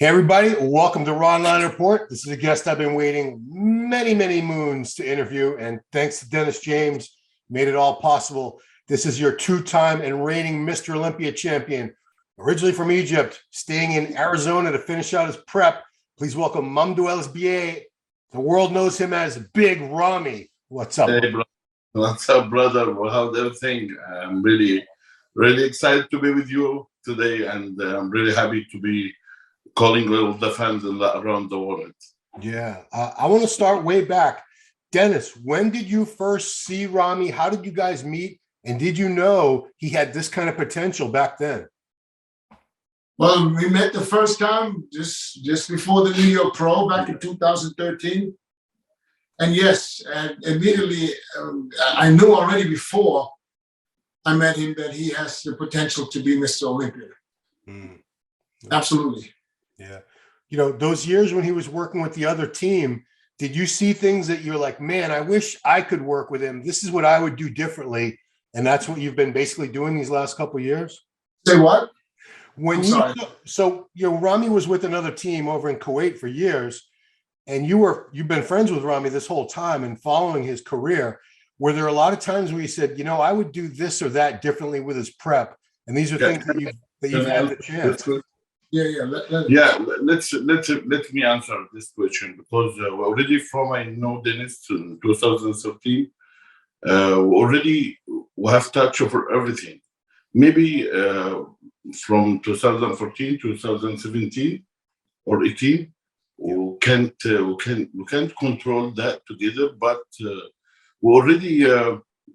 Hey, everybody. Welcome to Raw Line Report. This is a guest I've been waiting many moons to interview, and thanks to Dennis James, made it all possible. This is your two-time and reigning Mr. Olympia champion, originally from Egypt, staying in Arizona to finish out his prep. Please welcome Mamdouh Elssbiay. The world knows him as Big Ramy. What's up? Hey, bro. What's up, brother? Well, how's everything? I'm really excited to be with you today, and I'm really happy to be calling all the fans around the world. Yeah, I want to start way back. Dennis, when did you first see Ramy? How did you guys meet? And did you know he had this kind of potential back then? Well, we met the first time just before the New York Pro back in 2013. And yes, and immediately I knew already before I met him that he has the potential to be Mr. Olympia. Absolutely. Yeah. You know, those years when he was working with the other team, did you see things that you're like, man, I wish I could work with him. This is what I would do differently. And that's what you've been basically doing these last couple of years? Say what? So Ramy was with another team over in Kuwait for years, and you've been friends with Ramy this whole time and following his career. Were there a lot of times where you said, I would do this or that differently with his prep? And these are things that you've had the chance. Let me answer this question, because already from I know Dennis in 2013, already we have touch over everything. Maybe from 2014 to 2017 or 18, we can't control that together, but we already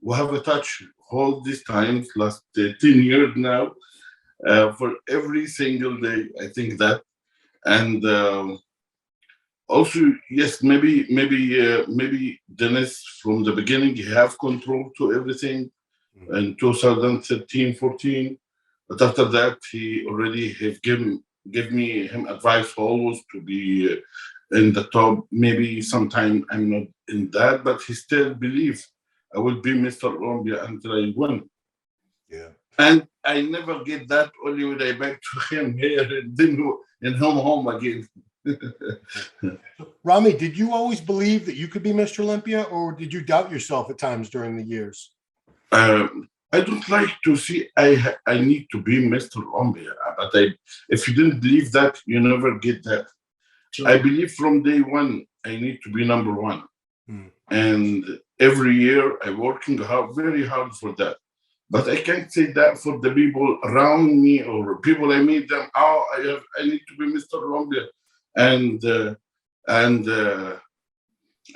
we have a touch all these times, last 10 years now. For every single day, I think that, and also yes, maybe Dennis from the beginning he have control to everything in 2013, 14, but after that he already have give me him advice always to be in the top. Maybe sometime I'm not in that, but he still believes I will be Mr. Olympia until I win. Yeah. And I never get that, only when I back to him here and then in home again. Ramy, did you always believe that you could be Mr. Olympia, or did you doubt yourself at times during the years? I don't like to see I need to be Mr. Olympia, but if you didn't believe that, you never get that. Sure. I believe from day one I need to be number one. And every year I'm working very hard for that. But I can't say that for the people around me or people I meet them. I need to be Mr. Olympia, and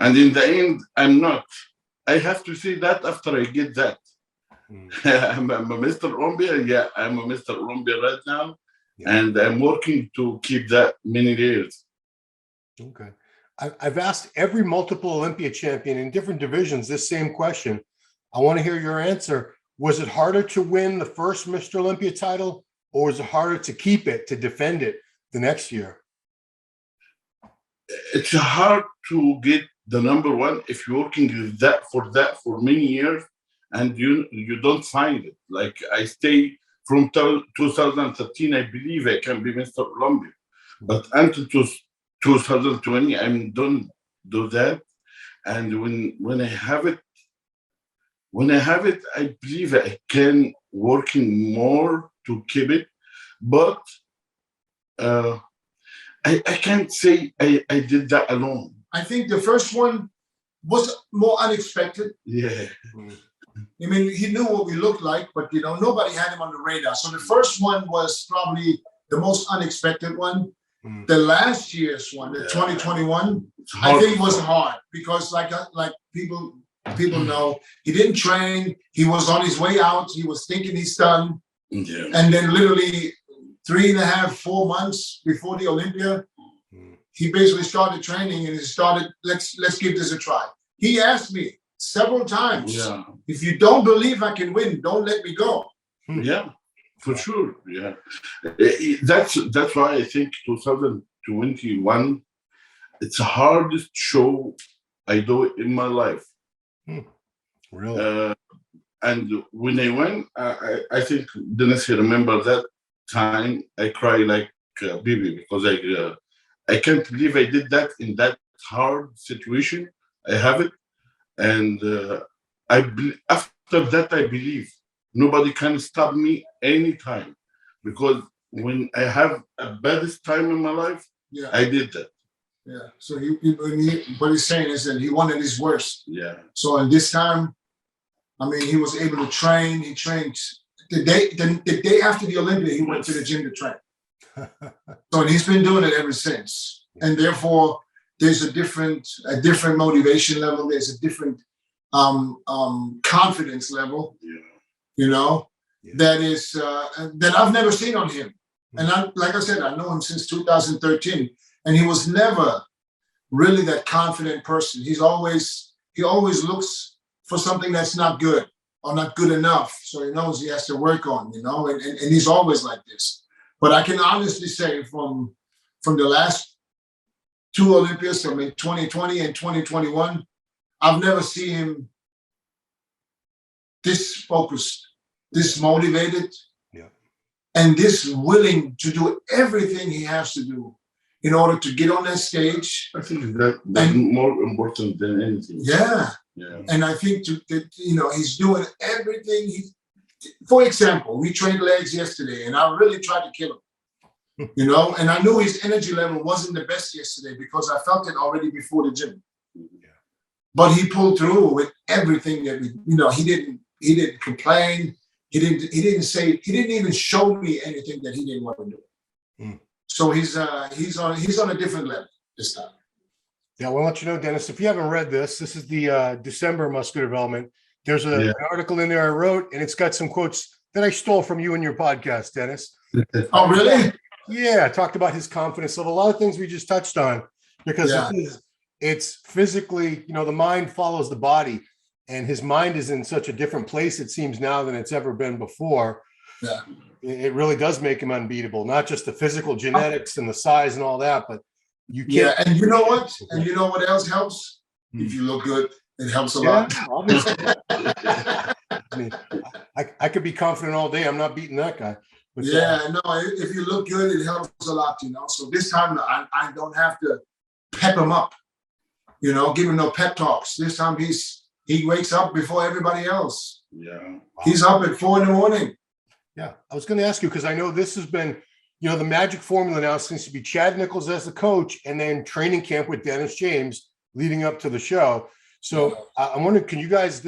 in the end I'm not. I have to say that after I get that. I'm a Mr. Olympia. Yeah, I'm a Mr. Olympia right now, and I'm working to keep that many years. Okay, I've asked every multiple Olympia champion in different divisions this same question. I want to hear your answer. Was it harder to win the first Mr. Olympia title, or was it harder to keep it, to defend it the next year? It's hard to get the number one if you're working with that for many years and you don't find it. Like I stay from 2013, I believe I can be Mr. Olympia, but until 2020, I don't do that. And when I have it, I believe I can working more to keep it, but I can't say I did that alone. I think the first one was more unexpected. Yeah. I mean, he knew what we looked like, but nobody had him on the radar. So the first one was probably the most unexpected one. The last year's one, the 2021, I think was hard because like people know, he didn't train. He was on his way out. He was thinking he's done. Yeah. And then literally 3.5, 4 months before the Olympia, he basically started training and he started, let's give this a try. He asked me several times, if you don't believe I can win, don't let me go. Yeah, for sure. Yeah. That's why I think 2021, it's the hardest show I do in my life. Really? And when I went, I think Dennis, you remember that time I cried like Bibi, because I can't believe I did that in that hard situation. I have it, and after that I believe nobody can stop me anytime, because when I have a baddest time in my life, Yeah. I did that. Yeah. So what he's saying is that he wanted his worst. Yeah. So in this time, I mean, he was able to train. He trained the day after the Olympia. He went to the gym to train. So and he's been doing it ever since. And therefore, there's a different motivation level. There's a different confidence level. Yeah. You know, that is that I've never seen on him. And like I said, I know him since 2013, and he was never really that confident person. He always looks for something that's not good or not good enough. So he knows he has to work on, you know, and he's always like this. But I can honestly say from the last two Olympias, I mean 2020 and 2021, I've never seen him this focused, this motivated, and this willing to do everything he has to do in order to get on that stage. I think that's more important than anything. Yeah. Yeah. And I think that he's doing everything. For example, we trained legs yesterday, and I really tried to kill him. You know, and I knew his energy level wasn't the best yesterday because I felt it already before the gym. Yeah. But he pulled through with everything that he didn't complain. He didn't even show me anything that he didn't want to do. Mm. So he's on a different level this time. Yeah, I want to let you know, Dennis, if you haven't read this is the December Muscular Development. There's an article in there I wrote, and it's got some quotes that I stole from you in your podcast, Dennis. Oh, really? Yeah, I talked about his confidence level, a lot of things we just touched on, because it's physically, the mind follows the body, and his mind is in such a different place, it seems now, than it's ever been before. Yeah. It really does make him unbeatable, not just the physical genetics and the size and all that, but you can't. Yeah, and you know what? And you know what else helps? If you look good, it helps a lot. Obviously. I mean, I could be confident all day. I'm not beating that guy. But if you look good, it helps a lot, So this time I don't have to pep him up, give him no pep talks. This time he wakes up before everybody else. Yeah. He's up at 4 a.m. Yeah. I was going to ask you, because I know this has been, the magic formula now seems to be Chad Nichols as the coach, and then training camp with Dennis James leading up to the show. So I'm wondering, can you guys,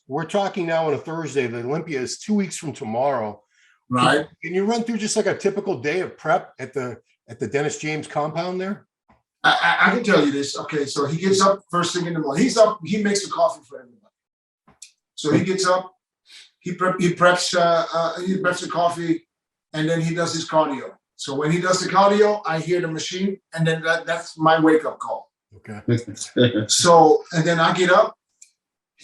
we're talking now on a Thursday, the Olympia is 2 weeks from tomorrow. Right. Can you run through just like a typical day of prep at the Dennis James compound there? I can tell you this. Okay, so he gets up first thing in the morning. He's up. He makes the coffee for everybody. So he gets up. He preps the coffee, and then he does his cardio. So when he does the cardio, I hear the machine, and then that's my wake up call. Okay. So and then I get up.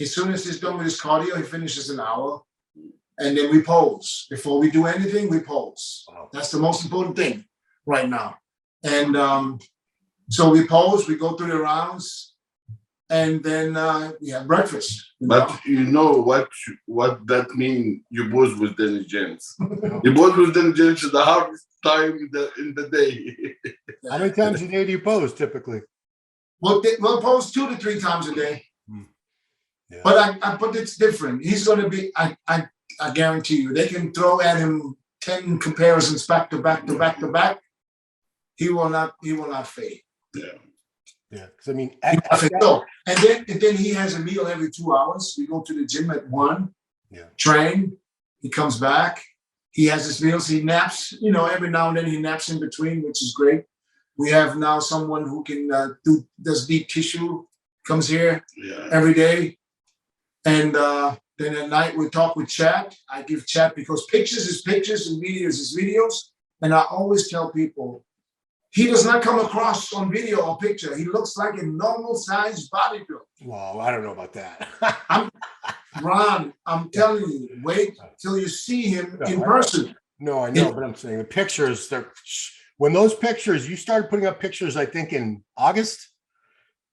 As soon as he's done with his cardio, he finishes an hour, and then we pose. Before we do anything, we pose. Wow. That's the most important thing right now. And so we pose, we go through the rounds, and then we have breakfast. But you know what that means? You pose with Dennis James. You pose with Dennis James is the hardest time in the day. How many times a day do you pose typically? We'll pose 2 to 3 times a day. Yeah. But it's different. He's going to be. I guarantee you, they can throw at him 10 comparisons back to back to back to back. He will not fade. Yeah. Yeah. Because I mean, and then he has a meal every 2 hours. We go to the gym at 1. Yeah. Train. He comes back. He has his meals. He naps. Every now and then he naps in between, which is great. We have now someone who can does deep tissue. Comes here every day, and then at night we talk with Chad. I give Chad, because pictures is pictures and videos is videos, and I always tell people, he does not come across on video or picture. He looks like a normal-sized bodybuilder. Well, I don't know about that. Ron, I'm telling you, wait till you see him in person. No, I know, but I'm saying the pictures, when those pictures, you started putting up pictures, I think in August,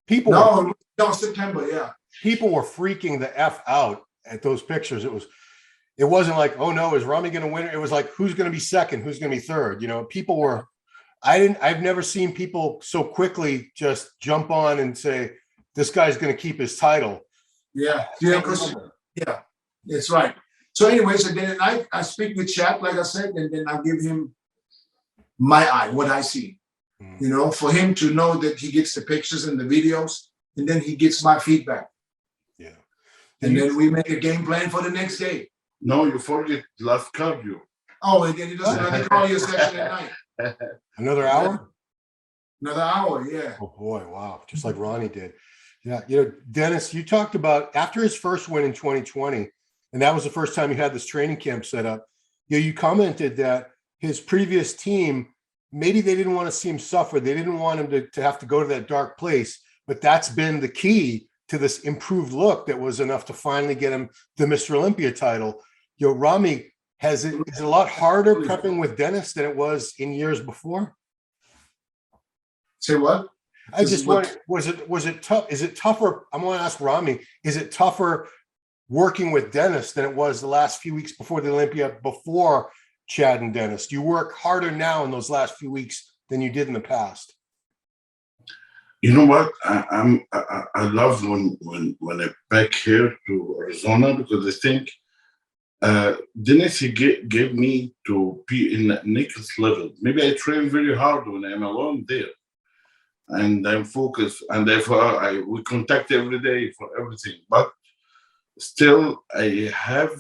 No, September, yeah. People were freaking the F out at those pictures. It wasn't like, oh no, is Ramy going to win? It was like, who's going to be second? Who's going to be third? People were I've never seen people so quickly just jump on and say, this guy's going to keep his title. Yeah, that's right. So anyway, so then at night I speak with Chad, like I said, and then I give him my eye, what I see. You know, for him to know that he gets the pictures and the videos, and then he gets my feedback. Yeah. And then we make a game plan for the next day. No, you forget last cardio. Oh, and then he does another cardio session at night. Another hour? Another hour, yeah. Oh boy, wow. Just like Ronnie did. Yeah. You know, Dennis, you talked about after his first win in 2020, and that was the first time you had this training camp set up. You know, you commented that his previous team, maybe they didn't want to see him suffer. They didn't want him to have to go to that dark place, but that's been the key to this improved look that was enough to finally get him the Mr. Olympia title. You know, Ramy, is it a lot harder prepping with Dennis than it was in years before? Say what? I just wonder, was it tough? Is it tougher? I'm going to ask Ramy, is it tougher working with Dennis than it was the last few weeks before the Olympia, before Chad and Dennis? Do you work harder now in those last few weeks than you did in the past? You know what? I love when I back here to Arizona, because I think Dennis, he gave me to be in the next level. Maybe I train very hard when I'm alone there, and I'm focused, and therefore we contact every day for everything. But still, I have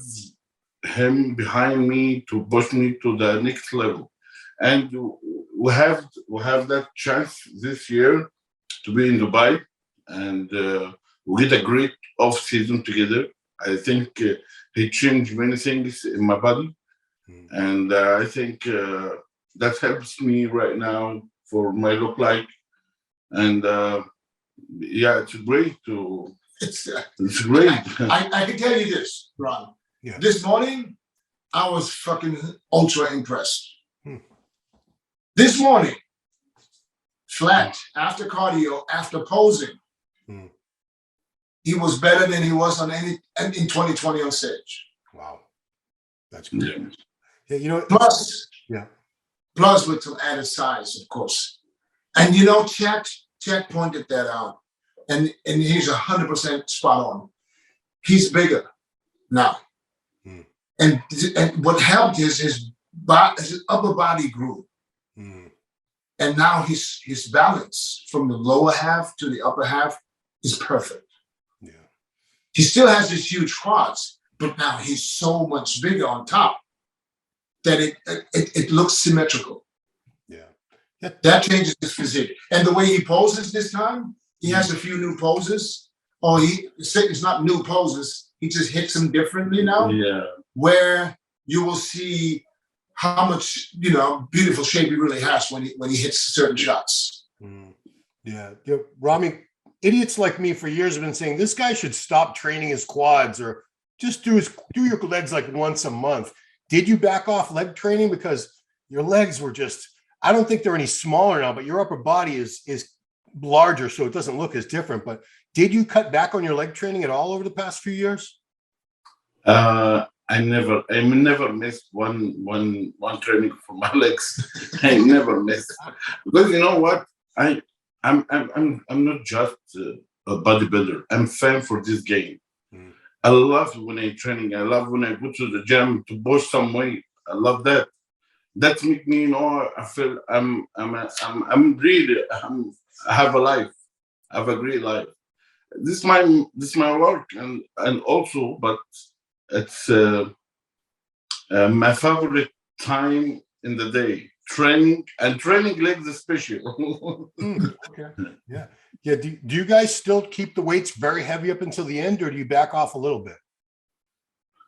him behind me to push me to the next level, and we have that chance this year to be in Dubai, and we get a great off season together. I think he changed many things in my body, and I think that helps me right now for my look like, and yeah, it's great to. It's great. I can tell you this, Ron. Yeah. This morning, I was fucking ultra impressed. This morning, flat, after cardio, after posing, he was better than he was in 2020 on stage. Wow. That's great. Yeah. Yeah, you know, plus with some added size, of course. And you know, Chad pointed that out. And he's 100% spot on. He's bigger now. And what helped is his upper body grew. And now his balance from the lower half to the upper half is perfect. Yeah. He still has this huge quads, but now he's so much bigger on top that it looks symmetrical. Yeah. That changes his physique. And the way he poses this time, he has a few new poses. Or it's not new poses. He just hits them differently now. Yeah. Where you will see how much, beautiful shape he really has when he hits certain shots. Yeah. Ramy, idiots like me for years have been saying this guy should stop training his quads or just do your legs like once a month. Did you back off leg training? Because your legs were just, I don't think they're any smaller now, but your upper body is larger, so it doesn't look as different. But did you cut back on your leg training at all over the past few years? I never missed one training for my legs. I never missed, because you know what, I'm not just a bodybuilder. I'm a fan for this game. I love when I'm training. I love when I go to the gym to push some weight. I love that. That makes me, I feel I'm really, I have a life. I have a great life. This is my work, and also, but it's my favorite time in the day. Training legs especially. Okay. Yeah. Do you guys still keep the weights very heavy up until the end, or do you back off a little bit?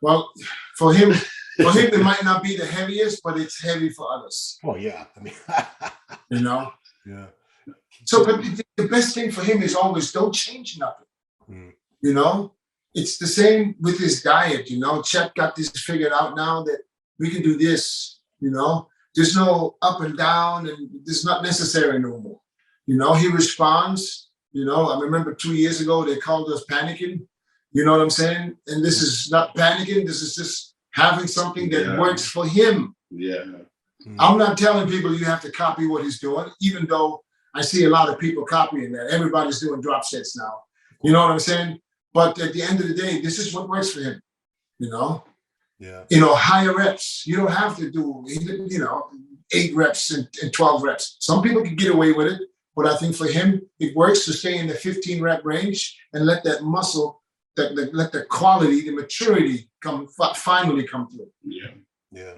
Well, for him it might not be the heaviest, but it's heavy for others. Well, yeah. I mean, Yeah. So, but the best thing for him is always don't change nothing. It's the same with his diet. Chet got this figured out now that we can do this. There's no up and down, and it's not necessary no more. He responds. I remember 2 years ago they called us panicking. You know what I'm saying? And this is not panicking. This is just having something that works for him. Yeah. I'm not telling people you have to copy what he's doing, even though I see a lot of people copying that. Everybody's doing drop sets now. You know what I'm saying? But at the end of the day, this is what works for him. Higher reps. You don't have to do, 8 reps and 12 reps. Some people can get away with it, but I think for him, it works to stay in the 15 rep range and let that muscle, let the quality, the maturity finally come through. Yeah,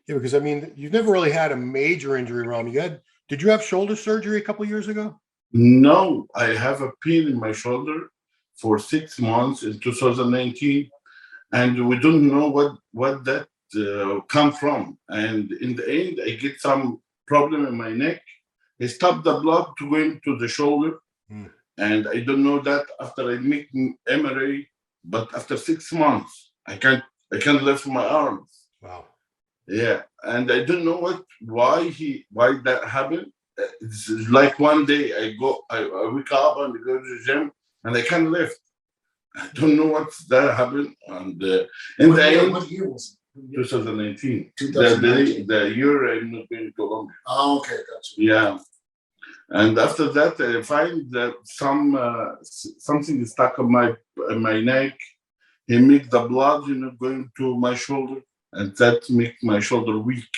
because I mean, you've never really had a major injury, Ram. Did you have shoulder surgery a couple of years ago? No, I have a pain in my shoulder for 6 months in 2019, and we don't know what that come from. And in the end, I get some problem in my neck. I stopped the blood to go into the shoulder, and I don't know that after I make MRI, but after 6 months, I can't lift my arms. Wow. Yeah, and I don't know why that happened. It's like one day I wake up and go to the gym and I can't lift. I don't know what that happened. And in the end, what year was it? 2019. 2019. The year I'm not going to Olympia. Oh, okay, gotcha. Yeah, and after that I find that something is stuck on my neck. He make the blood, going to my shoulder, and that make my shoulder weak.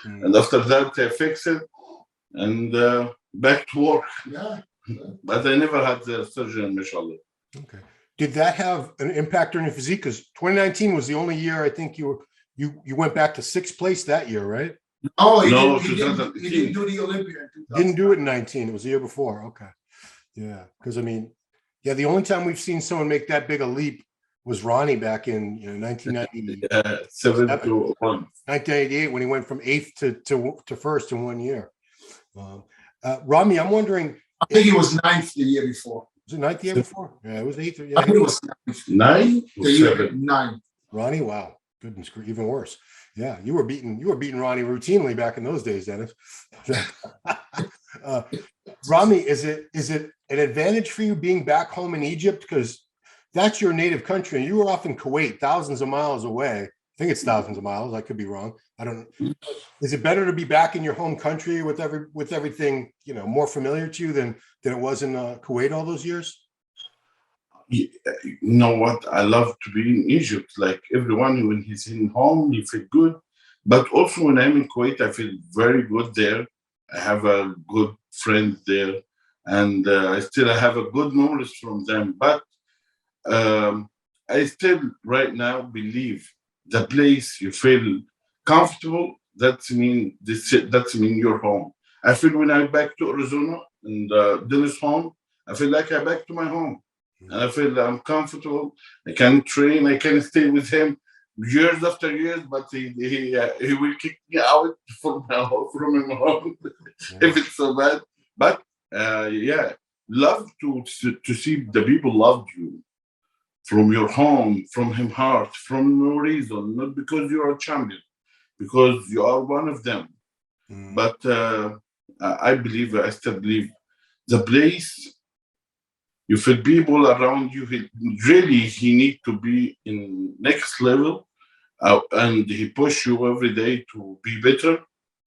And after that I fix it and back to work. Yeah. But I never had the surgery on my shoulder. Okay. Did that have an impact on your physique? Because 2019 was the only year I think you went back to 6th place that year, right? Oh, he didn't do the Olympia in 2000. Didn't do it in 19. It was the year before. Okay. Yeah. Because I mean, the only time we've seen someone make that big a leap was Ronnie back in 1990. 7 to 1. 1988 when he went from 8th to 1st in 1 year. Ramy, I'm wondering. I think he was 9th the year before. Was it 9th the year before? Yeah, it was 8th. Yeah, I think it was 9 or 7. 9. Ronnie, wow, goodness, even worse. Yeah, you were beating Ronnie routinely back in those days, Dennis. Ramy, is it an advantage for you being back home in Egypt because that's your native country, and you were off in Kuwait, thousands of miles away? I think it's thousands of miles. I could be wrong. I don't know. Is it better to be back in your home country with everything more familiar to you than it was in Kuwait all those years? You know what? I love to be in Egypt. Like everyone, when he's in home, he feels good. But also when I'm in Kuwait, I feel very good there. I have a good friend there, and I still have a good memories from them. But I still right now believe the place you feel comfortable, that's mean you're home. I feel when I'm back to Arizona and Dennis' home, I feel like I'm back to my home. And I feel that I'm comfortable. I can train. I can stay with him years after years, but he will kick me out from him home if it's so bad. But love to see the people loved you from your home, from him heart, from no reason, not because you are a champion, because you are one of them. But I still believe the place, you feel people around you, he need to be in next level, and he push you every day to be better.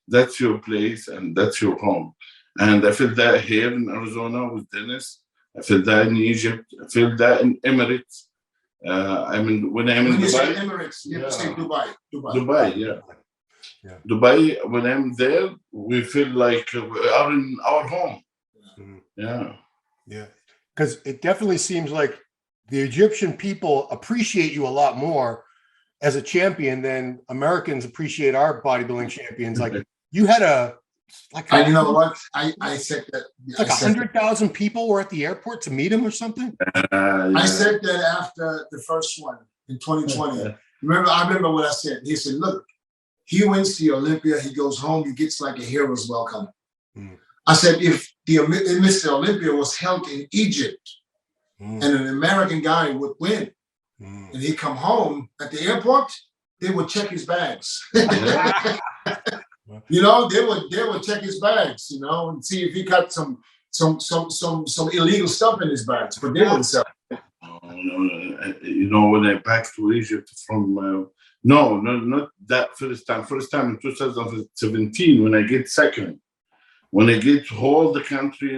That's your place and that's your home. And I feel that here in Arizona with Dennis. I feel that in Egypt. I feel that in Emirates. When I'm in Dubai. Dubai. Say Emirates, you have to say Dubai. Dubai, yeah. Dubai, when I'm there, we feel like we are in our home. Yeah. Because it definitely seems like the Egyptian people appreciate you a lot more as a champion than Americans appreciate our bodybuilding champions. Like you had you know what? I said that. Like 100,000 people were at the airport to meet him or something. I said that after the first one in 2020. I remember what I said. He said, "Look, he wins the Olympia. He goes home. He gets like a hero's welcome." I said, if Mr. Olympia was held in Egypt and an American guy would win and he'd come home at the airport, they would check his bags. They would check his bags, and see if he got some illegal stuff in his bags, but they wouldn't sell. When I back to Egypt from No, not that first time. First time in 2017 when I get second. When I get to hold the country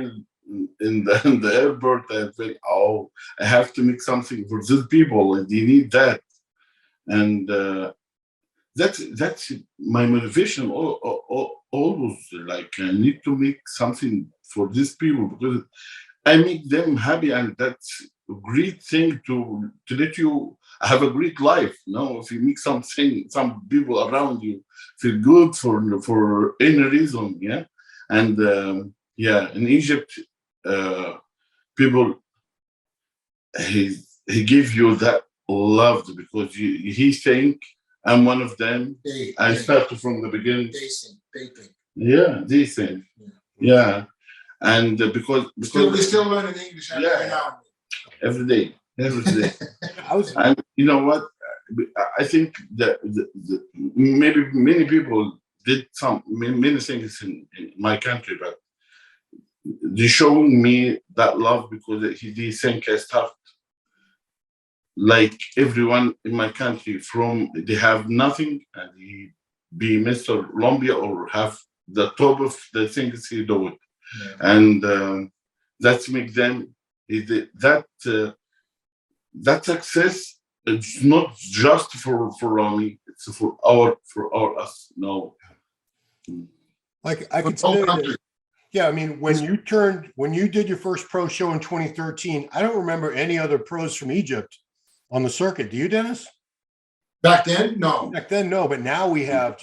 in the airport, I think, oh, I have to make something for these people, and they need that. And that's my motivation. Always, like, I need to make something for these people because I make them happy, and that's a great thing to let you have a great life. If you make something, some people around you feel good for any reason, yeah. And in Egypt, people he give you that love because he think I'm one of them. I started from the beginning. They think. Yeah, they think. Yeah. And because we're still learning English every day. And you know what? I think that maybe many people did many things in my country, but they showing me that love because they think I start like everyone in my country from they have nothing and he be Mr. Olympia or have the top of the things he do it. Yeah. And that's make them that success. It's not just for Ramy, it's for us. No, like I can tell you that, yeah. I mean, when you did your first pro show in 2013, I don't remember any other pros from Egypt on the circuit. Do you, Dennis? Back then, no. Back then, no. But now we have,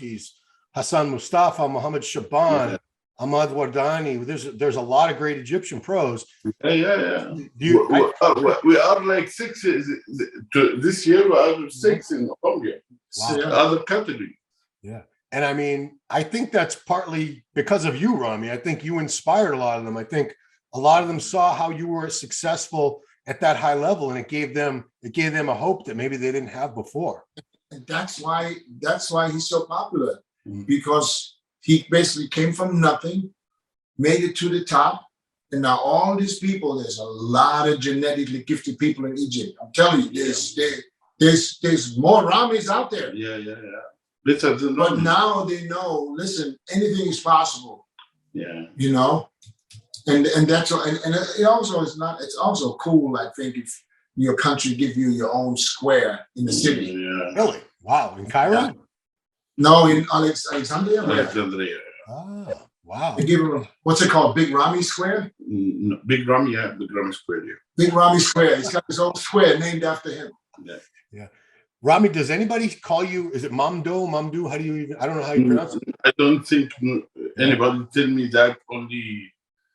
Hassan Mustafa, Mohammed Shaban, Ahmad Wardani. There's a lot of great Egyptian pros. Yeah. We are like six. This year, we are six in Olympia. Wow. Other category. Yeah. And I mean, I think that's partly because of you, Ramy. I think you inspired a lot of them. I think a lot of them saw how you were successful at that high level, and it gave them a hope that maybe they didn't have before. And that's why he's so popular, because he basically came from nothing, made it to the top, and now all these people, there's a lot of genetically gifted people in Egypt. I'm telling you, there's more Ramys out there. Yeah. But now they know, listen, anything is possible. Yeah. You know? And that's and it also is not. It's also cool, I think, if your country give you your own square in the city. Yeah. Really? Wow. In Cairo? Yeah. No, in Alexandria. Alexandria. Ah, wow. They give him what's it called? Big Ramy Square. No, Big Ramy, yeah, Big Ramy Square. Yeah. Big Ramy Square. He's got his own square named after him. Yeah. Ramy, does anybody call you? Is it Mamdouh? Mamdouh? How do you even? I don't know how you pronounce it. I don't think anybody tell me that. Only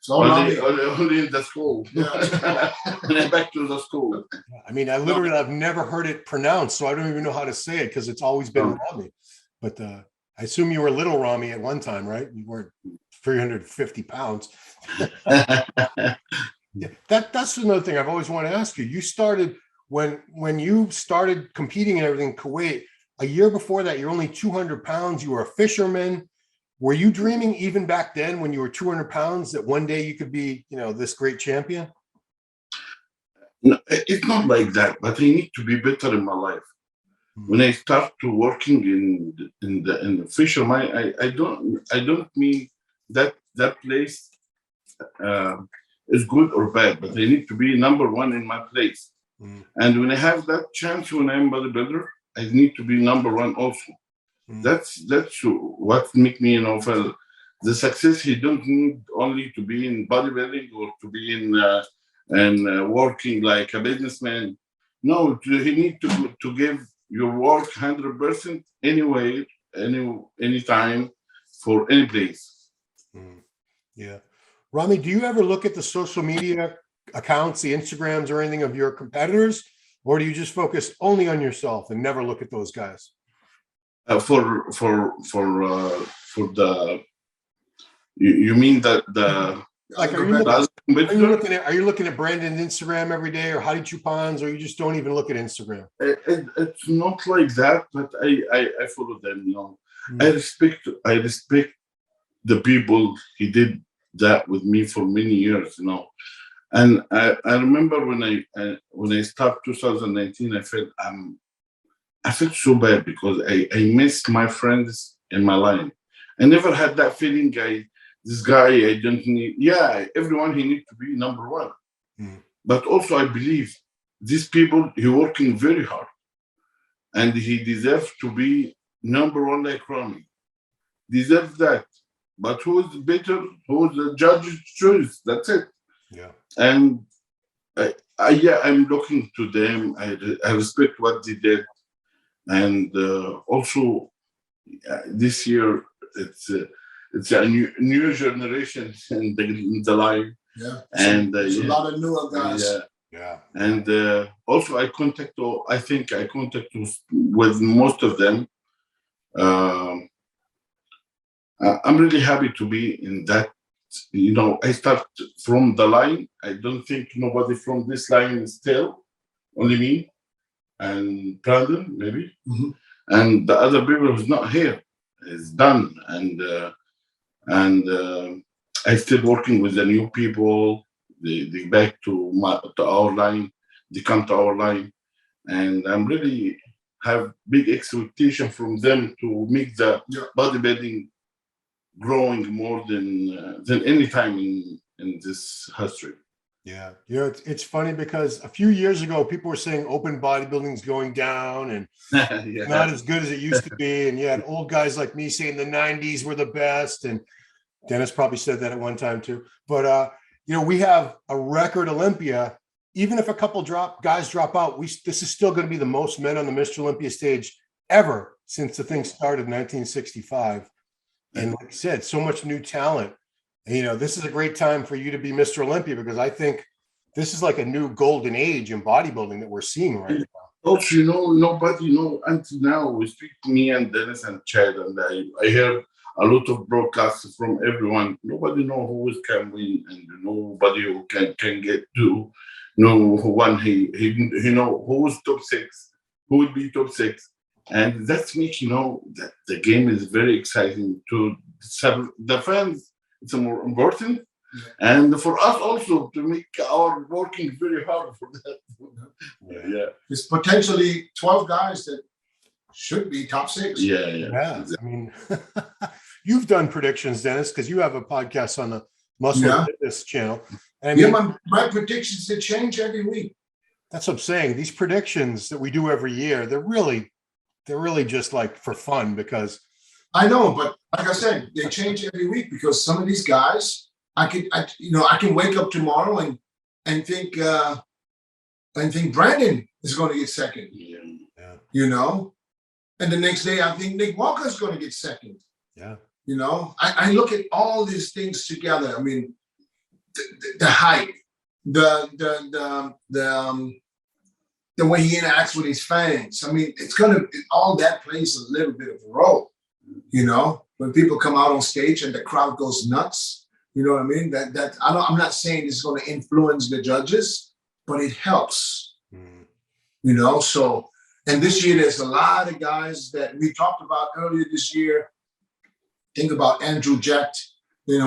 in the school. Yeah. And back to the school. I mean, I've never heard it pronounced, so I don't even know how to say it because it's always been Ramy. But I assume you were little Ramy at one time, right? You weren't 350 pounds. Yeah, that's another thing I've always wanted to ask you. You started when you started competing and everything in Kuwait. A year before that, you're only 200 pounds. You were a fisherman. Were you dreaming even back then when you were 200 pounds that one day you could be, this great champion? No, it's not like that, but I need to be better in my life. When I start to working in the fisherman, I don't mean that place is good or bad, but I need to be number one in my place. And when I have that chance when I'm bodybuilder, I need to be number one also. That's what make me, feel the success. He don't need only to be in bodybuilding or to be in working like a businessman. No, he need to give your work 100% anyway, anytime, for any place. Yeah, Ramy, do you ever look at the social media accounts, the Instagrams or anything of your competitors, or do you just focus only on yourself and never look at those guys? For the you mean that the like are you looking at Brandon's Instagram every day or Hadi Chupan's, or you just don't even look at Instagram? It's not like that, but I follow them. I respect the people. He did that with me for many years, And I remember when I stopped 2019, I felt I felt so bad because I missed my friends in my line. I never had that feeling. This guy, I don't need. Yeah, everyone he need to be number one. But also, I believe these people he working very hard, and he deserves to be number one like Ramy. Deserves that. But who's better? Who's the judge's choice? That's it. Yeah. And I'm looking to them. I respect what they did, and also this year it's a new generation in the line. Yeah, and there's a lot of newer guys. Yeah. And also I think I contact with most of them. I'm really happy to be in that. I start from the line. I don't think nobody from this line is still, only me and Brandon maybe, and the other people who's not here is done. And I still working with the new people. They back to our line. They come to our line, and I'm really have big expectation from them to make the bodybuilding growing more than any time in this history. Yeah. It's funny because a few years ago, people were saying open bodybuilding is going down and not as good as it used to be. And you had old guys like me saying the 90s were the best. And Dennis probably said that at one time too. But, we have a record Olympia. Even if a couple guys drop out, this is still going to be the most men on the Mr. Olympia stage ever since the thing started in 1965. And like I said, so much new talent. And, this is a great time for you to be Mr. Olympia because I think this is like a new golden age in bodybuilding that we're seeing right now. Also, nobody until now we speak to me and Dennis and Chad, and I heard a lot of broadcasts from everyone. Nobody know who can win, and nobody who can get to know who won. Who's top 6, who will be top 6, and that's make that the game is very exciting to the fans. It's more important, and for us also to make our working very hard for that. Yeah. It's potentially 12 guys that should be top 6. Yeah. Exactly. I mean, you've done predictions, Dennis, because you have a podcast on the Muscular Fitness channel. And I mean, my predictions that change every week. That's what I'm saying. These predictions that we do every year, they're really just like for fun because I know, but like I said, they change every week because some of these guys, I can wake up tomorrow and think Brandon is going to get second. Yeah. And the next day I think Nick Walker is going to get second. Yeah. I look at all these things together. I mean, the height, the way he interacts with his fans. I mean, all that plays a little bit of a role. When people come out on stage and the crowd goes nuts, you know what I mean? I'm not saying it's going to influence the judges, but it helps. So, and this year there's a lot of guys that we talked about earlier this year. Think about Andrew Jett,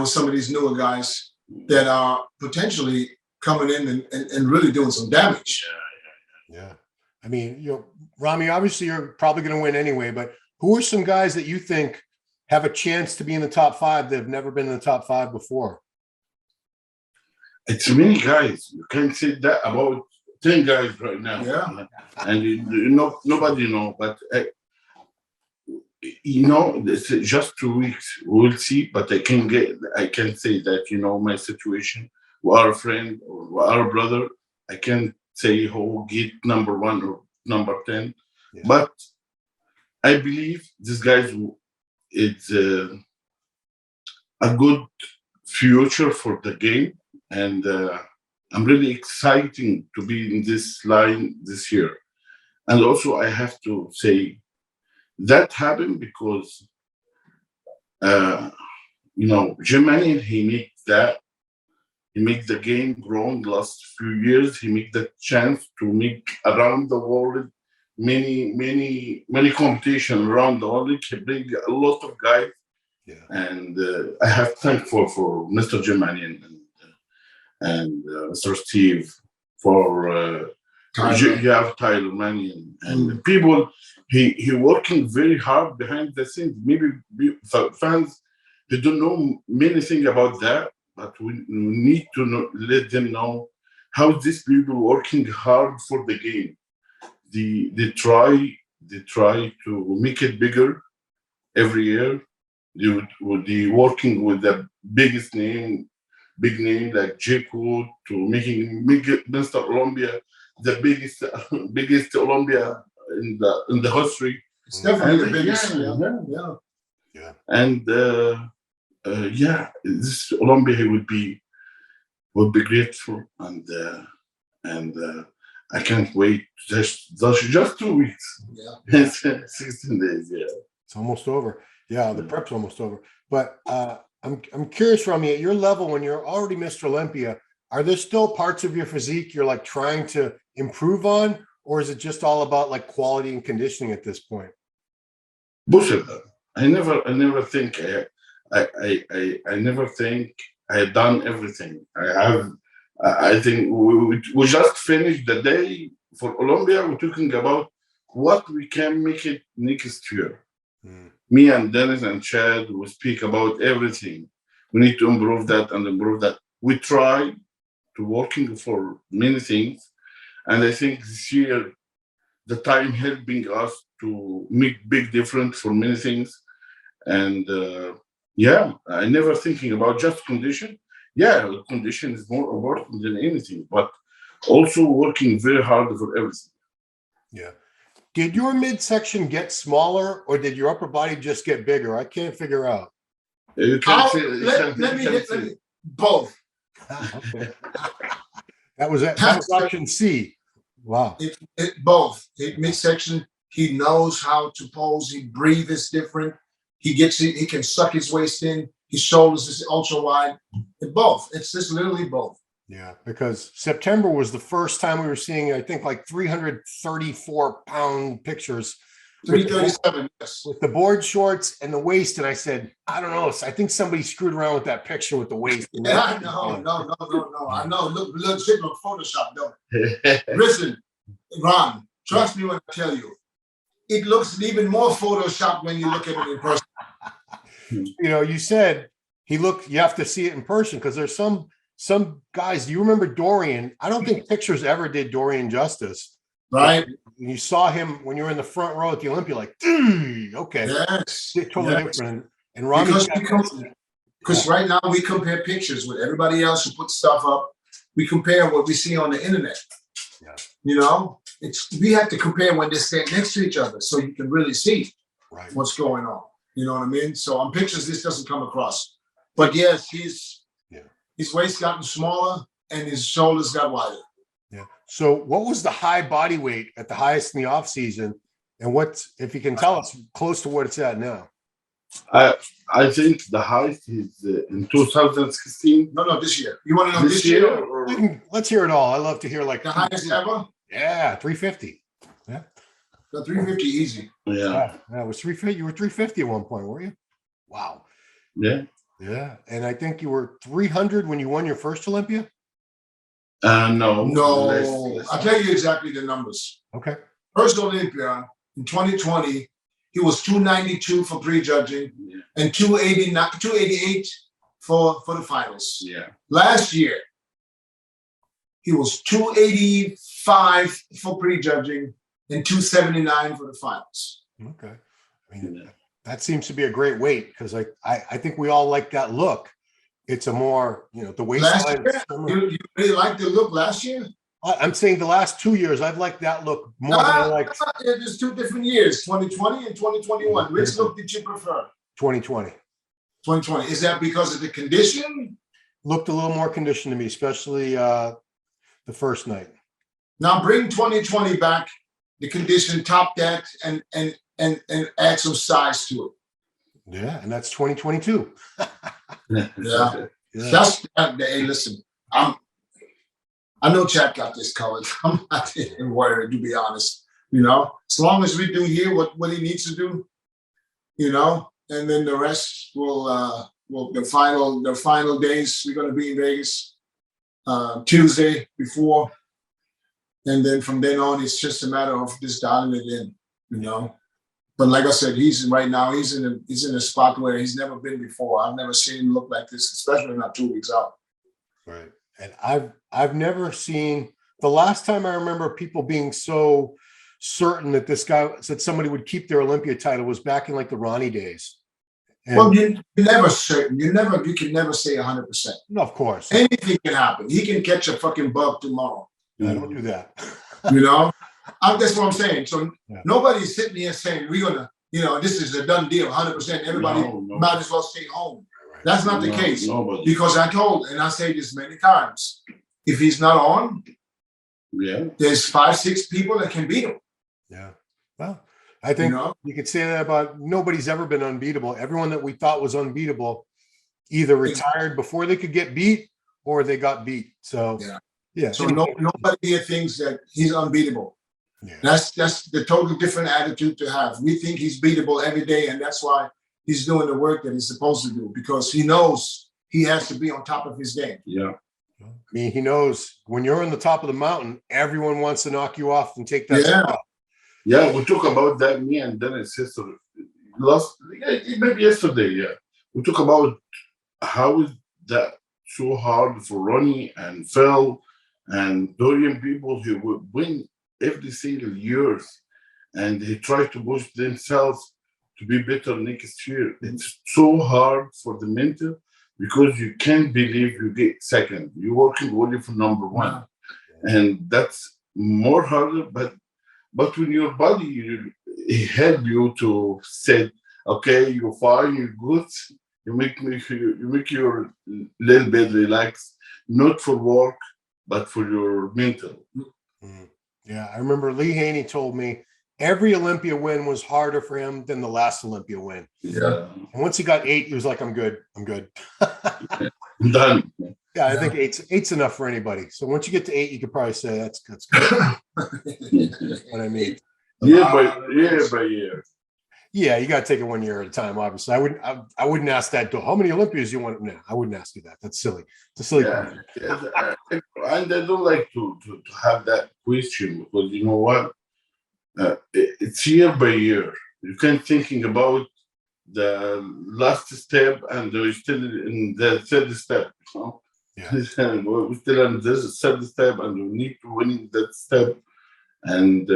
some of these newer guys that are potentially coming in and really doing some damage. Yeah. I mean, Ramy, obviously you're probably going to win anyway, but who are some guys that you think have a chance to be in the top 5 that have never been in the top 5 before? It's many guys. You can't say that about 10 guys right now. Yeah. And nobody know, but it's just 2 weeks. We'll see. But I can say that my situation. We are a friend or we are a brother. I can't say who get number 1 or number 10, but I believe this guy's it's a good future for the game, and I'm really excited to be in this line this year. And also, I have to say that happened because Jim Mannion, he makes the game grow in the last few years. He makes the chance to make around the world many competition around the world. He bring a lot of guys, and I have thankful for Mr. Jim Mannion and Mr. Steve for You have Tyler Mannion and people. He working very hard behind the scenes. Maybe fans who don't know many things about that, but we need to let them know how these people working hard for the game. They try to make it bigger every year. They working with the big name like J. Cole to making Mr. Olympia the biggest Olympia in the history. It's definitely the And, biggest. Yeah. And this Olympia would be grateful and I can't wait. Just 2 weeks. Yeah. 16 days. Yeah. It's almost over. Yeah, the prep's almost over. But I'm curious, Ramy, at your level, when you're already Mr. Olympia, are there still parts of your physique you're like trying to improve on, or is it just all about like quality and conditioning at this point? Both of them. I never think I never think I had done everything. I think we just finished the day for Olympia. We're talking about what we can make it next year. Me and Dennis and Chad will speak about everything. We need to improve that and improve that. We try to working for many things, and I think this year the time helping us to make big difference for many things. And I never thinking about just condition. Yeah, condition is more important than anything, but also working very hard for everything. Yeah. Did your midsection get smaller, or did your upper body just get bigger? I can't figure out. You can Let me both. Okay. That was option C. Wow. Both. Midsection. He knows how to pose. He breathes different. He can suck his waist in. His shoulders is ultra wide. Both. It's just literally both. Yeah, because September was the first time we were seeing, I think, like 334-pound pictures. 337, yes. With the board shorts and the waist. And I said, I don't know. I think somebody screwed around with that picture with the waist. Yeah, no. I know. Look shit on Photoshop, though. Listen, Ron, trust me when I tell you, it looks even more Photoshop when you look at it in person. You know, you said you have to see it in person because there's some guys. Do you remember Dorian? I don't think pictures ever did Dorian justice. Right. You saw him when you were in the front row at the Olympia, like, okay. Yes. Totally different. And Ramy, because right now we compare pictures with everybody else who puts stuff up. We compare what we see on the internet. Yeah. You know, we have to compare when they stand next to each other so you can really see what's going on. You know what I mean? So on pictures, this doesn't come across. But yes, his waist gotten smaller and his shoulders got wider. Yeah. So what was the high body weight at the highest in the off season? And what, if you can tell us, close to what it's at now? I think the height is in 2016. No, this year. You want to know this year? Or... Let's hear it all. I love to hear like the highest ever. Yeah, 350. Yeah, the 350 easy. Yeah, it was 350. You were 350 at one point, were you? Wow. Yeah. And I think you were 300 when you won your first Olympia. No. Less. I'll tell you exactly the numbers. Okay. First Olympia in 2020, he was 292 for prejudging and 288 for the finals. Yeah. Last year, he was 285 for prejudging and 279 for the finals. Okay. I mean, that seems to be a great weight because I think we all like that look. It's a more, the waistline. You really liked the look last year? I'm saying the last 2 years, I've liked that look more than I liked. There's 2 different years, 2020 and 2021. Which look did you prefer? 2020. 2020. Is that because of the condition? Looked a little more conditioned to me, especially the first night. Now bring 2020 back, the condition, top that, and add some size to it. Yeah, and that's 2022. Yeah. That's hey, listen, I know Chad got this covered. I'm not even worried, to be honest. As long as we do here what he needs to do, and then the rest will the final days we're gonna be in Vegas Tuesday before. And then from then on, it's just a matter of just dialing it in, you know. But like I said, he's in a spot where he's never been before. I've never seen him look like this, especially not 2 weeks out. Right. And I've never seen, the last time I remember people being so certain that this guy said somebody would keep their Olympia title was back in like the Ronnie days. And Well, you're never certain. You can never say 100%. no, of course. Anything can happen. He can catch a fucking bug tomorrow. I don't do that. You know, that's what I'm saying. So Yeah. nobody's sitting here saying we're gonna, this is a done deal, 100%. Everybody No. might as well stay home. Right. That's not the No, case. nobody. Because I say this many times, if he's not on, Yeah. there's 5-6 people that can beat him. Yeah. Well, I think you could say that about nobody's ever been unbeatable. Everyone that we thought was unbeatable either retired before they could get beat or they got beat. So yeah. So nobody here thinks that he's unbeatable. Yeah. That's the total different attitude to have. We think he's beatable every day, and that's why he's doing the work that he's supposed to do, because he knows he has to be on top of his game. Yeah. I mean, he knows when you're on the top of the mountain, everyone wants to knock you off and take that spot. Yeah, we talk about that, me and Dennis yesterday. Maybe yesterday, yeah. We talk about how is that so hard for Ronnie and Phil and Dorian people who would win every single year, and they try to push themselves to be better next year. It's so hard for the mental because you can't believe you get second. You're working only for number one, and that's more harder. But when your body help you to say, okay, you're fine, you're good. You make your little bit relaxed, not for work, but for your mental. Yeah, I remember Lee Haney told me every Olympia win was harder for him than the last Olympia win. Yeah. And once he got 8, he was like, I'm good. I'm done. Yeah, I think eight's enough for anybody. So once you get to 8, you could probably say that's good. What I mean. Year by year. Yeah, you got to take it 1 year at a time. Obviously, I wouldn't ask that. How many Olympias you want? No, I wouldn't ask you that. That's silly. It's a silly question. And I don't like to have that question, because you know what? It's year by year. You can't thinking about the last step and we're still in the third step. You know? Yeah. We're still in this third step, and we need to win that step. And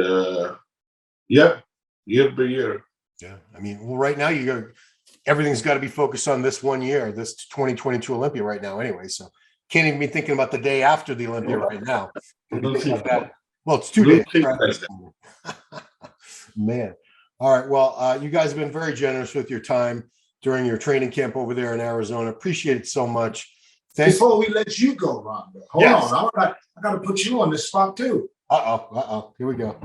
year by year. Yeah, I mean, well, right now everything's got to be focused on this 1 year, this 2022 Olympia right now. Anyway, so can't even be thinking about the day after the Olympia right now. Well, it's 2 days. Man, all right. Well, you guys have been very generous with your time during your training camp over there in Arizona. Appreciate it so much. Thanks. Before we let you go, Ron, hold on. I got to put you on the spot too. Here we go.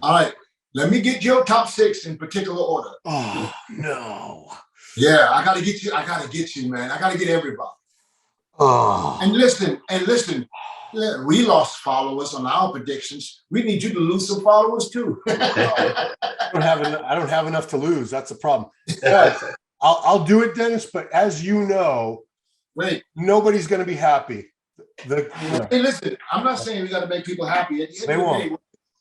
All right. Let me get your top 6 in particular order. Oh, no. Yeah, I got to get you. I got to get you, man. I got to get everybody. Oh. And listen. We lost followers on our predictions. We need you to lose some followers too. I don't have enough to lose. That's the problem. I'll do it, Dennis. But as you know, nobody's going to be happy. Hey, listen. I'm not saying we got to make people happy. At the end They of the won't. day,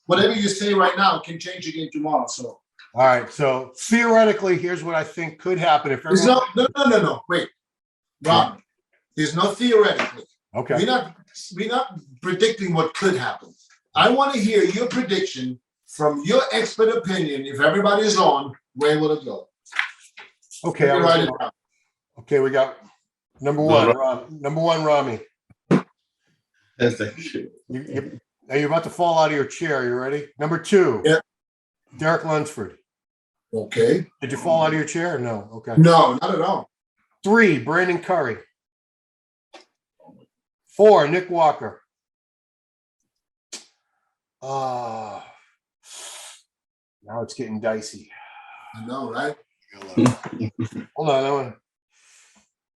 whatever you say right now can change again tomorrow. So, all right. So theoretically, here's what I think could happen if everyone. No. Wait, Rob. There's no theoretically. Okay. We're not predicting what could happen. I want to hear your prediction from your expert opinion. If everybody is on, where will it go? Okay. Okay. We got number one, Ramy. Thank you. Now you're about to fall out of your chair. You ready? Number 2. Yeah. Derek Lunsford. Okay. Did you fall out of your chair? No. Okay. No, not at all. 3, Brandon Curry. 4, Nick Walker. Now it's getting dicey. I know, right? Hold on, that one.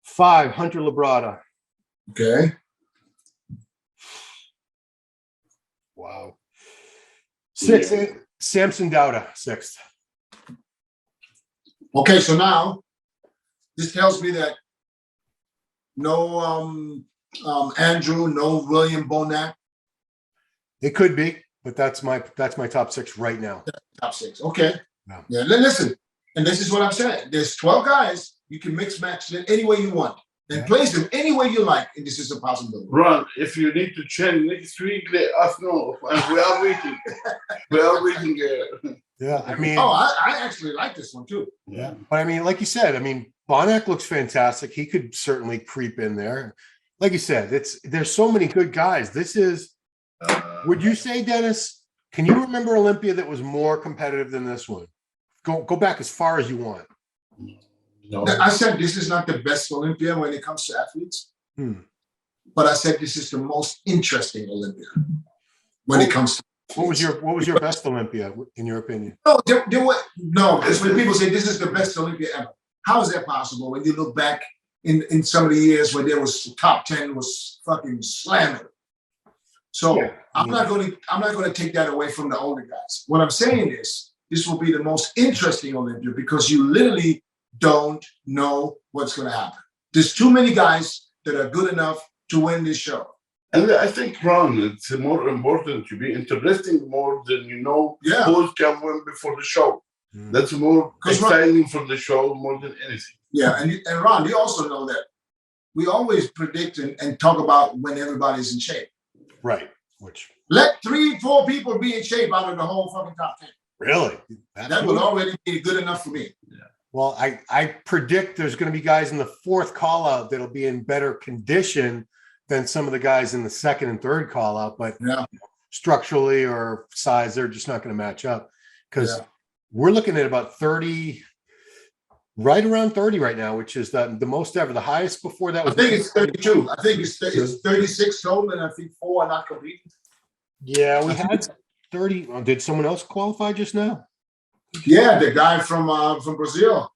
5, Hunter Labrada. Okay. Wow. 6, Samson Dauda, 6th. Okay, so now this tells me that no Andrew, no William Bonac. It could be. but that's my top 6 right now. Top 6. Okay. Yeah. Yeah. Listen, and this is what I'm saying. There's 12 guys. You can mix match them any way you want and place them any way you like. And this is a possibility. Ron, if you need to change next week, let us know. And we are waiting. We are waiting. Yeah, I mean, I actually like this one too. Yeah, but I mean, like you said, I mean, Bonac looks fantastic. He could certainly creep in there. Like you said, there's so many good guys. This is. Would you say, Dennis? Can you remember Olympia that was more competitive than this one? Go back as far as you want. No. I said this is not the best Olympia when it comes to athletes, but I said this is the most interesting Olympia when it comes to. What was your best Olympia in your opinion? No, it's when people say this is the best Olympia ever. How is that possible when you look back in some of the years where there was top 10 was fucking slamming? So yeah, I'm not going to take that away from the older guys. What I'm saying is this will be the most interesting Olympia because you literally don't know what's going to happen. There's too many guys that are good enough to win this show. And I think, Ron, it's more important to be interesting more than who can win before the show. That's more exciting for the show more than anything. Yeah, and Ron, you also know that we always predict and talk about when everybody's in shape. Right. Let 3-4 people be in shape out of the whole fucking top 10. Really? That would already be good enough for me. Yeah. Well, I predict there's going to be guys in the 4th call out that'll be in better condition than some of the guys in the 2nd and 3rd call out, but structurally or size, they're just not going to match up because we're looking at about 30, right around 30 right now, which is the most ever. The highest before that was. I think it's 32. I think it's 36 total, and I think 4 are not competing. Yeah, we had 30. Did someone else qualify just now? Yeah, the guy from Brazil.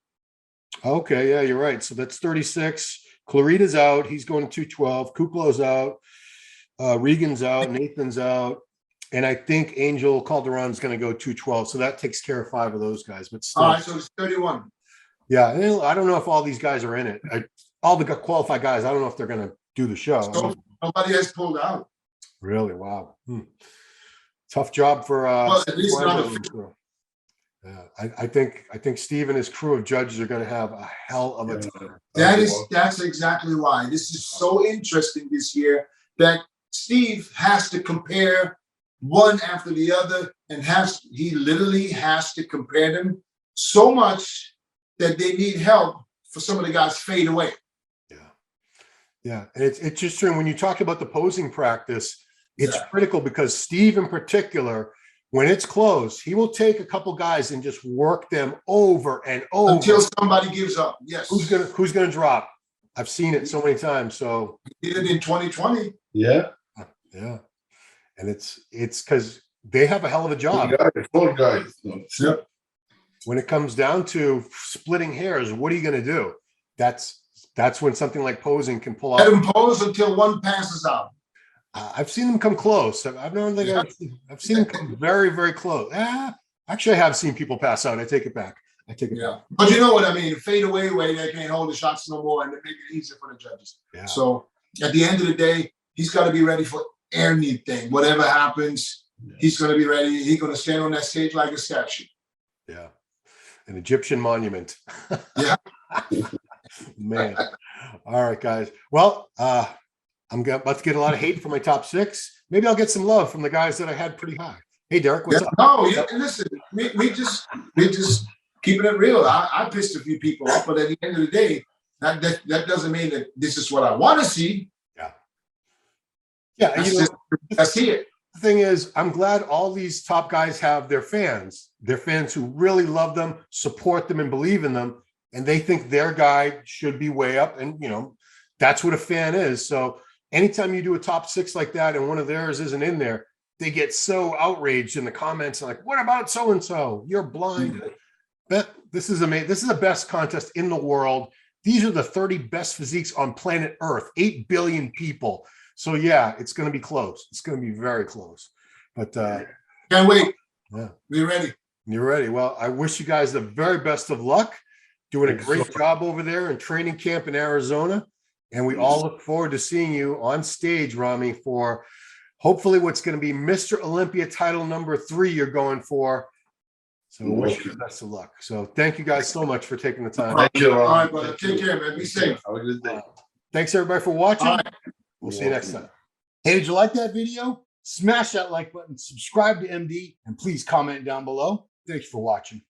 Okay, yeah, you're right. So that's 36. Clarita's out. He's going to 212. Kuklow's out. Regan's out. Nathan's out. And I think Angel Calderon's going to go 212. So that takes care of 5 of those guys. But still. All right, so it's 31. Yeah, I don't know if all these guys are in it. All the qualified guys, I don't know if they're going to do the show. So nobody has pulled out. Really? Wow. Tough job for well, at least not yeah, I think Steve and his crew of judges are going to have a hell of a time. That's exactly why. This is so interesting this year that Steve has to compare one after the other and he literally has to compare them so much that they need help for some of the guys fade away. Yeah. And it's just true. When you talk about the posing practice, it's critical because Steve in particular, when it's close, he will take a couple guys and just work them over and over until somebody gives up. Yes. Who's gonna drop? I've seen it so many times. So he did it in 2020. Yeah. Yeah. And it's because they have a hell of a job. 4 guys. Yep. When it comes down to splitting hairs, what are you going to do? That's when something like posing can pull out. Let him pose until one passes out. I've seen them come close. I've seen them come very, very close. Actually, I have seen people pass out. I take it back. Yeah, but you know what I mean? Fade away, they can't hold the shots no more, and they make it easier for the judges. Yeah. So at the end of the day, he's got to be ready for anything. Whatever happens, he's going to be ready. He's going to stand on that stage like a statue. Yeah. An Egyptian monument. Yeah. Man. All right, guys. Well, I'm about to get a lot of hate for my top 6. Maybe I'll get some love from the guys that I had pretty high. Hey, Derek, what's up? No, listen, we just keeping it real. I pissed a few people off, but at the end of the day, that doesn't mean that this is what I want to see. Yeah. I see it. The thing is, I'm glad all these top guys have their fans who really love them, support them, and believe in them, and they think their guy should be way up. And that's what a fan is. So anytime you do a top 6 like that and one of theirs isn't in there, they get so outraged in the comments, like, "What about so and so? You're blind." This is amazing. This is the best contest in the world. These are the 30 best physiques on planet Earth. 8 billion people. So yeah, it's going to be close. It's going to be very close. But can't wait. Yeah, we're ready. You're ready. Well, I wish you guys the very best of luck. Doing a great job over there in training camp in Arizona. And we all look forward to seeing you on stage, Ramy, for hopefully what's going to be Mr. Olympia title number 3 you're going for. So I wish you the best of luck. So thank you guys so much for taking the time. Thank you. All right, brother. Take care, man. Be safe. Have a good day. Thanks everybody for watching. All right. We'll see you next time. Hey, did you like that video? Smash that like button, subscribe to MD, and please comment down below. Thanks for watching.